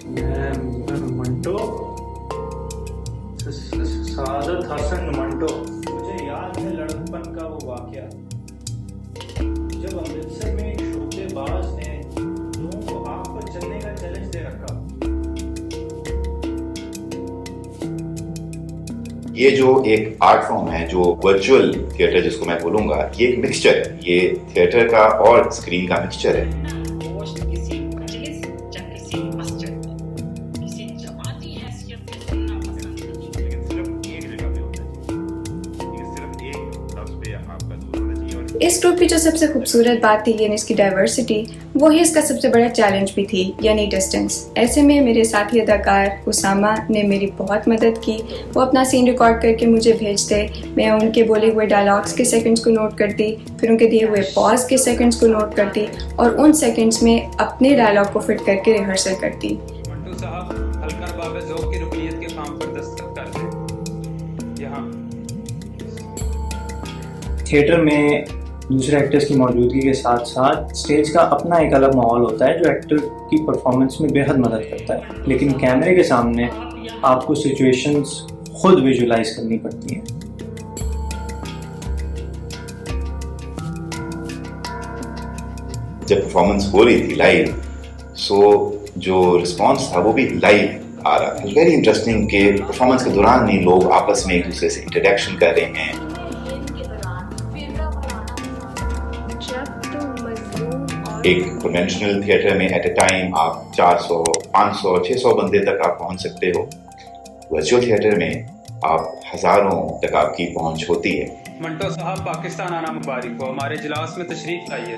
मैं मंटो, सादत हसन मंटो। मुझे याद है लड़कपन का वो वाकया जब अमृतसर में एक शोबेबाज ने लोगों को आग पर चलने का चैलेंज दे रखा। ये जो एक आर्ट फॉर्म है, जो वर्चुअल थिएटर जिसको मैं बोलूंगा, ये एक मिक्सचर है। ये थिएटर का और स्क्रीन का मिक्सचर है। इस ग्रुप की जो सबसे खूबसूरत बात थी यानी इसकी डाइवर्सिटी, वही इसका सबसे बड़ा चैलेंज भी थी यानी डिस्टेंस। ऐसे में मेरे साथी अदाकार उसामा ने मेरी बहुत मदद की। वो अपना सीन रिकॉर्ड करके मुझे भेजते, मैं उनके बोले हुए डायलॉग्स के सेकंड्स को नोट करती, फिर उनके दिए हुए पॉज के सेकंड्स को नोट करती और उन सेकंड्स में अपने डायलॉग को फिट करके रिहर्सल करती। मंटो साहब हल्का बाब ज़ौक़ की रुकनियत के काम पर दस्तखत कर दें। यहाँ थिएटर में दूसरे एक्टर्स की मौजूदगी के साथ साथ स्टेज का अपना एक अलग माहौल होता है जो एक्टर की परफॉर्मेंस में बेहद मदद करता है, लेकिन कैमरे के सामने आपको सिचुएशंस खुद विजुलाइज करनी पड़ती हैं। जब परफॉर्मेंस हो रही थी लाइव, सो जो रिस्पॉन्स था वो भी लाइव आ रहा था। वेरी इंटरेस्टिंग कि परफॉर्मेंस के दौरान ही लोग आपस में एक दूसरे से इंटरेक्शन कर रहे हैं। एक कन्वेंशनल थिएटर में एट ए टाइम आप 400, 500, 600 बंदे तक आप पहुंच सकते हो। वर्चुअल थिएटर में आप हजारों तक आपकी पहुंच होती है। मंटो साहब पाकिस्तान आना मुबारक हो, हमारे इजलास में तशरीफ लाइए।